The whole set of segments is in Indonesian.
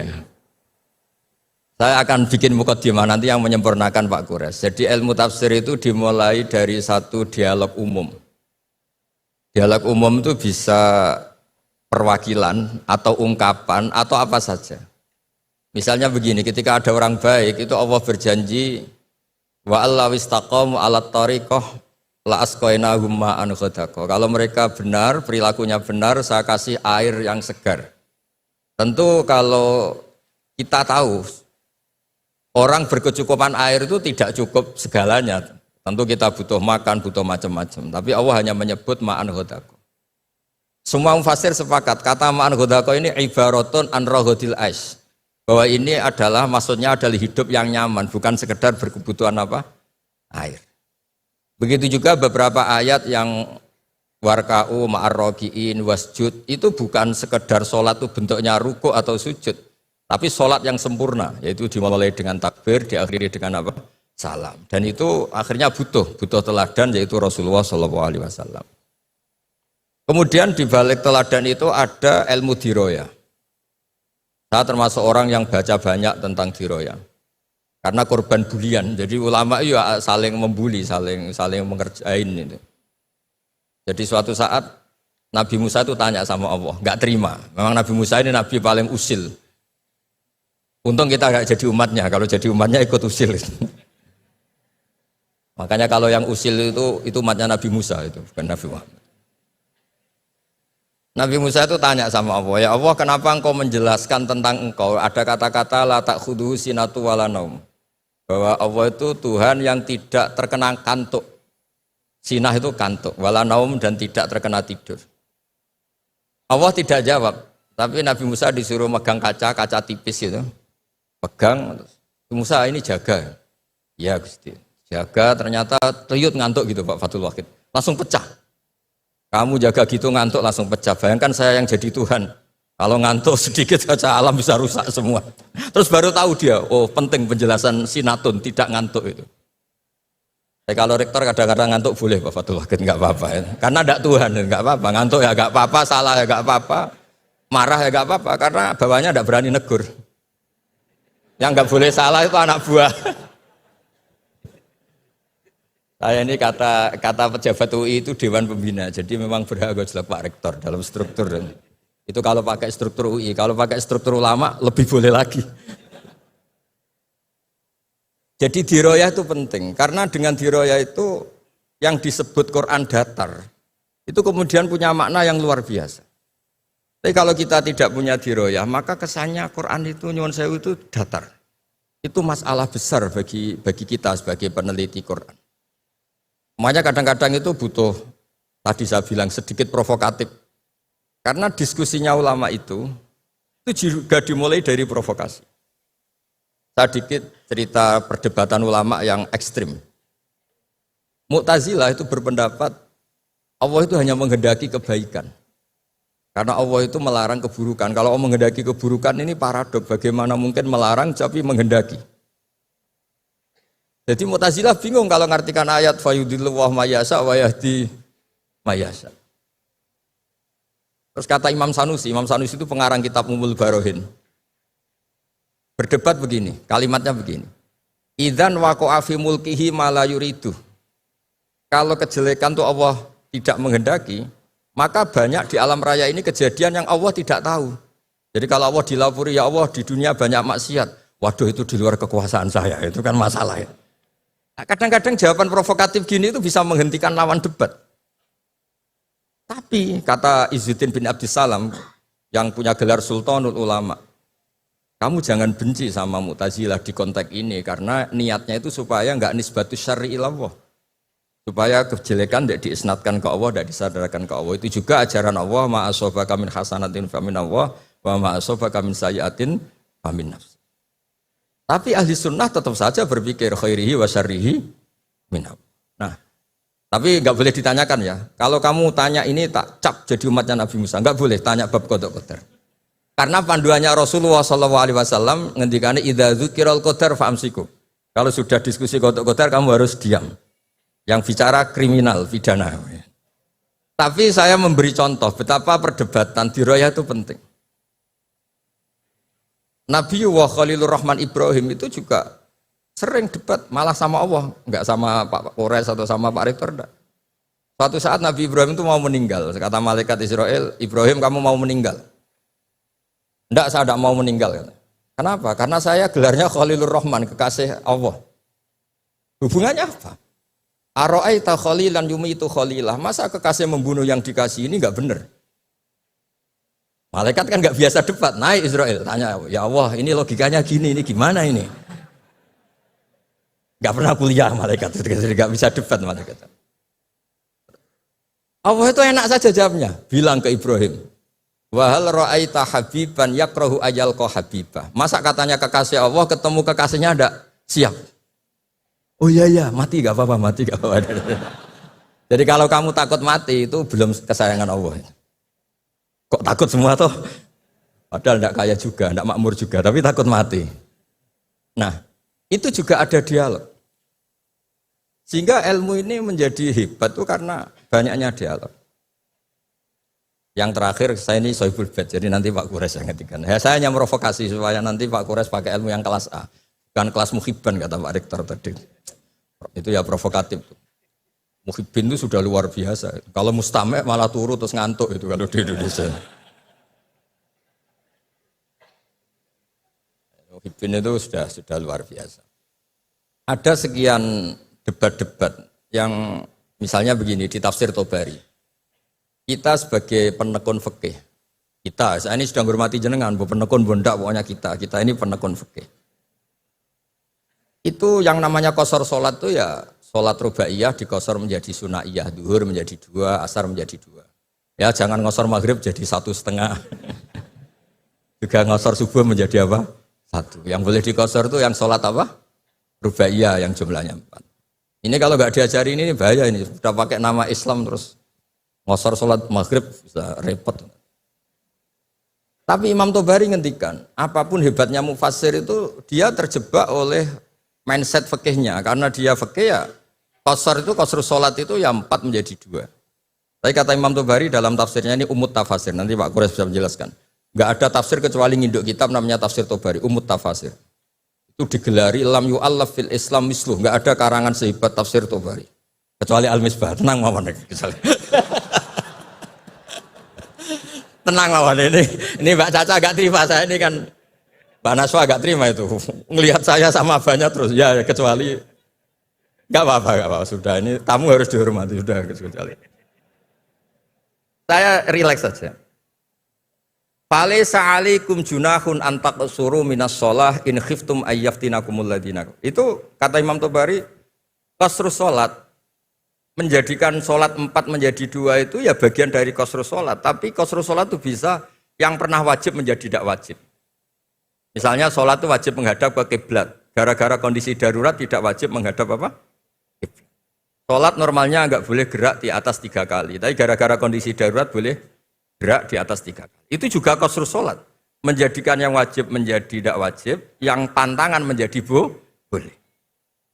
ya. Saya akan bikin mukadimah nanti yang menyempurnakan Pak Kures. Jadi ilmu tafsir itu dimulai dari satu dialog umum. Dialog umum itu bisa perwakilan atau ungkapan atau apa saja. Misalnya begini, ketika ada orang baik itu Allah berjanji wa allawistaqamu alat tariqah la asqainahum ma'an ghadaqa. Kalau mereka benar, perilakunya benar, saya kasih air yang segar. Tentu kalau kita tahu orang berkecukupan air itu tidak cukup segalanya. Tentu kita butuh makan, butuh macam-macam. Tapi Allah hanya menyebut ma'an ghadaqa. Semua mufassir sepakat, kata ma'an ghadaqa ini ibaratun an raghadil ais. Bahwa ini adalah maksudnya adalah hidup yang nyaman, bukan sekedar berkebutuhan apa? Air. Begitu juga beberapa ayat yang warka'u ma'arrogi'in wasjud itu bukan sekedar sholat itu bentuknya ruku atau sujud. Tapi sholat yang sempurna, yaitu dimulai dengan takbir, diakhiri dengan apa? Salam. Dan itu akhirnya butuh teladan, yaitu Rasulullah SAW. Kemudian di balik teladan itu ada ilmu diroya. Saya termasuk orang yang baca banyak tentang diroya. Karena korban bulian, jadi ulama itu saling membuli, saling mengerjain itu. Jadi suatu saat Nabi Musa itu tanya sama Allah, nggak terima. Memang Nabi Musa ini Nabi paling usil. Untung kita nggak jadi umatnya, kalau jadi umatnya ikut usil. Makanya kalau yang usil itu umatnya Nabi Musa itu, bukan Nabi Muhammad. Nabi Musa itu tanya sama Allah, ya Allah kenapa engkau menjelaskan tentang engkau, ada kata-kata la ta'khudhuhu sinatu wala naum. Bahwa Allah itu Tuhan yang tidak terkena kantuk. Sinah itu kantuk, wala naum dan tidak terkena tidur. Allah tidak jawab, tapi Nabi Musa disuruh megang kaca tipis itu. Pegang, Musa ini jaga. Ya Gusti, jaga ternyata teriyut ngantuk gitu Pak Fathul Wahid. Langsung pecah. Kamu jaga gitu ngantuk langsung pecah. Bayangkan saya yang jadi Tuhan. Kalau ngantuk sedikit saja alam bisa rusak semua. Terus baru tahu dia, oh penting penjelasan sinatun, tidak ngantuk itu. Kalau rektor kadang-kadang ngantuk boleh Pak Fathul Wahid, nggak apa-apa ya. Karena tidak Tuhan, nggak apa-apa. Ngantuk ya nggak apa-apa, salah ya nggak apa-apa, marah ya nggak apa-apa. Karena bawahnya tidak berani negur. Yang nggak boleh salah itu anak buah. Saya ini kata pejabat UI itu Dewan Pembina, jadi memang berhak jelas Pak Rektor dalam struktur. Itu kalau pakai struktur UI, kalau pakai struktur ulama lebih boleh lagi. Jadi diroyah itu penting, karena dengan diroyah itu yang disebut Quran datar, itu kemudian punya makna yang luar biasa. Tapi kalau kita tidak punya diroyah, maka kesannya Quran itu nyuwun sewu itu datar. Itu masalah besar bagi kita sebagai peneliti Quran. Makanya kadang-kadang itu butuh, tadi saya bilang sedikit provokatif. Karena diskusinya ulama itu juga dimulai dari provokasi. Sedikit cerita perdebatan ulama yang ekstrim. Mu'tazilah itu berpendapat Allah itu hanya menghendaki kebaikan. Karena Allah itu melarang keburukan. Kalau Allah menghendaki keburukan ini paradok. Bagaimana mungkin melarang tapi menghendaki. Jadi Mu'tazilah bingung kalau ngartikan ayat fayudilluhu mayasa wa yahdi mayasa. Terus kata Imam Sanusi itu pengarang kitab Ummul Barohin. Berdebat begini, kalimatnya begini. Idzan waqa'a fi mulkihi ma la yuridu. Kalau kejelekan itu Allah tidak menghendaki, maka banyak di alam raya ini kejadian yang Allah tidak tahu. Jadi kalau Allah dilapuri, ya Allah di dunia banyak maksiat. Waduh itu di luar kekuasaan saya, itu kan masalah ya. Nah, kadang-kadang jawaban provokatif gini itu bisa menghentikan lawan debat. Tapi kata Izzuddin bin Abdissalam yang punya gelar Sultanul Ulama, kamu jangan benci sama Mu'tazilah di konteks ini karena niatnya itu supaya enggak nisbatus syar'i ilallah. Supaya kejelekan tidak diisnatkan ke Allah, tidak disadarkan ke Allah. Itu juga ajaran Allah, ma asabaka min hasanatin fa min Allah wa ma asabaka min sayyi'atin fa min nafs. Tapi ahli sunnah tetap saja berpikir khairihi wa syarrihi min Allah. Nah, tapi nggak boleh ditanyakan ya. Kalau kamu tanya ini tak cap jadi umatnya Nabi Musa, nggak boleh tanya bab qada qadar. Karena panduannya Rasulullah SAW ngendikane idza dzukiral qadar fa'amsiku. Kalau sudah diskusi qada qadar kamu harus diam. Yang bicara kriminal, pidana. Tapi saya memberi contoh betapa perdebatan diroyah itu penting. Nabi wa Khalilur Rahman Ibrahim itu juga sering debat, malah sama Allah, enggak sama Pak Kores atau sama Pak Rektor enggak. Suatu saat Nabi Ibrahim itu mau meninggal, kata malaikat Israel, Ibrahim kamu mau meninggal? Enggak, saya tidak mau meninggal. Kenapa? Karena saya gelarnya Khalilur Rahman, kekasih Allah. Hubungannya apa? Aro'aita khalilan yumitu khalilah. Masa kekasih membunuh yang dikasih ini enggak benar? Malaikat kan enggak biasa debat, naik Israel, tanya, ya Allah ini logikanya gini, ini gimana ini? Enggak pernah kuliah malaikat, jadi enggak bisa debat malaikat. Allah itu enak saja jawabnya, bilang ke Ibrahim, wahal ra'aita habiban yakrahu ayalqa habibah. Masa katanya kekasih Allah ketemu kekasihnya ada siap. Oh iya mati enggak apa-apa, mati enggak apa-apa. Jadi kalau kamu takut mati itu belum kesayangan Allah. Kok takut semua toh? Padahal enggak kaya juga, enggak makmur juga, tapi takut mati. Nah, itu juga ada dialog. Sehingga ilmu ini menjadi hebat tuh karena banyaknya dialog. Yang terakhir saya ini Sohibul Bait, jadi nanti Pak Kures yang ngetikan. Ya, saya hanya provokasi supaya nanti Pak Kures pakai ilmu yang kelas A, bukan kelas muhibban kata Pak Rektor tadi. Itu ya provokatif. Muhibbin itu sudah luar biasa. Kalau mustame malah turu terus ngantuk itu kalau di Indonesia. Muhibbin itu sudah luar biasa. Ada sekian debat-debat yang misalnya begini di tafsir Tobari. Kita sebagai penekun fikih, saya ini sedang hormati jenengan, penekun bondak pokoknya kita ini penekun fikih. Itu yang namanya qashar salat itu ya salat rubaiyah dikosor menjadi sunaiyah, duhur menjadi 2, asar menjadi 2. Ya jangan ngosor maghrib jadi 1,5. Juga ngosor subuh menjadi apa? 1. Yang boleh dikosor itu yang salat apa? Rubaiyah yang jumlahnya 4. Ini kalau nggak diajari ini bahaya ini. Sudah pakai nama Islam terus ngosor sholat maghrib bisa repot. Tapi Imam Tobari ngendikan, apapun hebatnya mufassir itu dia terjebak oleh mindset fikihnya. Karena dia fikih ya qashar itu qasrul sholat itu ya 4 menjadi 2. Tapi kata Imam Tobari dalam tafsirnya ini umut tafasir. Nanti Pak Kures bisa menjelaskan. Nggak ada tafsir kecuali nginduk kitab namanya tafsir Tobari, umut tafasir. Itu digelari lam yu'allaf fil Islam misluh, enggak ada karangan sehebat tafsir Tobari kecuali Al-Misbah. Tenang mawon tenang mawon ini Mbak Caca agak terima, saya ini kan Mbak Naswa agak terima itu ngelihat saya sama abahnya terus ya kecuali enggak apa-apa sudah ini tamu harus dihormati sudah kecuali saya rileks saja. Falaisa 'alaikum junahun an taqsuru minas shalah in khiftum ayyaftinakumul ladina. Itu kata Imam Tobari, qasrus salat menjadikan salat 4 menjadi 2 itu ya bagian dari qasrus salat, tapi qasrus salat itu bisa yang pernah wajib menjadi tidak wajib. Misalnya salat itu wajib menghadap ke kiblat, gara-gara kondisi darurat tidak wajib menghadap apa? Kiblat. Salat normalnya enggak boleh gerak di atas 3 kali, tapi gara-gara kondisi darurat boleh gerak di atas 3 kali. Itu juga qasrus salat. Menjadikan yang wajib menjadi tidak wajib, yang pantangan menjadi boleh.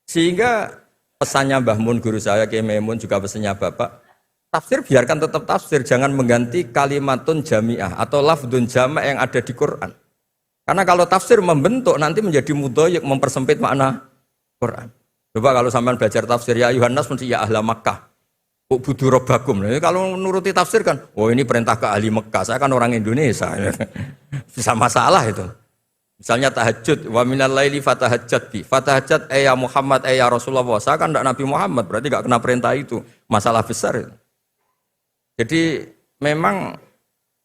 Sehingga pesannya Mbah Mun guru saya Kiai Maimun juga pesannya Bapak, tafsir biarkan tetap tafsir, jangan mengganti kalimatun jami'ah atau lafdun jama' yang ada di Quran. Karena kalau tafsir membentuk nanti menjadi mudhayyik, mempersempit makna Quran. Coba kalau sampean belajar tafsir ya ayuhan nas mesti ya ahla Makkah. Budu robbakum. Kalau menuruti tafsir kan, oh ini perintah ke ahli Mekah, saya kan orang Indonesia. Bisa masalah itu. Misalnya tahajud, wa minal laili fatahajjat bi. Fatahajjat ya Muhammad ya Rasulullah. Saya kan tidak Nabi Muhammad, berarti enggak kena perintah itu. Masalah besar itu. Jadi memang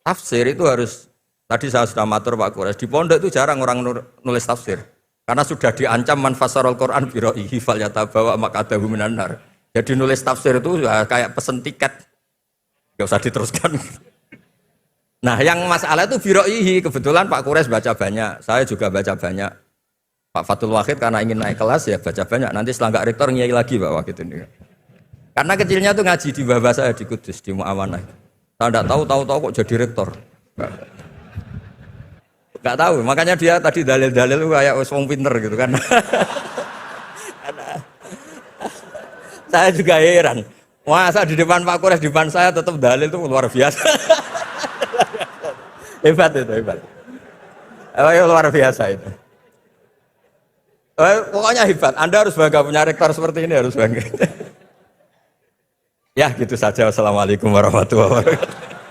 tafsir itu harus, tadi saya sudah matur Pak Kures, di pondok itu jarang orang nulis tafsir. Karena sudah diancam man fasarul Quran bi ra'yihi falyatabawa maq'adahu minan nar. Jadi nulis tafsir itu ya kayak pesen tiket, nggak usah diteruskan. Nah yang masalah itu biroihi, kebetulan Pak Kures baca banyak, saya juga baca banyak. Pak Fatul Wahid karena ingin naik kelas ya baca banyak, nanti setelah nggak rektor ngiyai lagi Pak Wahid ini. Karena kecilnya tuh ngaji di bawah saya di Kudus, di Muawanah. Saya nggak tahu kok jadi rektor. Nggak tahu, makanya dia tadi dalil-dalil kayak wong pinter gitu kan. Saya juga heran. Masa di depan Pak Kures, di depan saya tetap dalil itu luar biasa. Hebat itu, hebat. Luar biasa itu. Pokoknya hebat. Anda harus bangga punya rektor seperti ini, harus bangga. Ya gitu saja. Wassalamualaikum warahmatullahi wabarakatuh.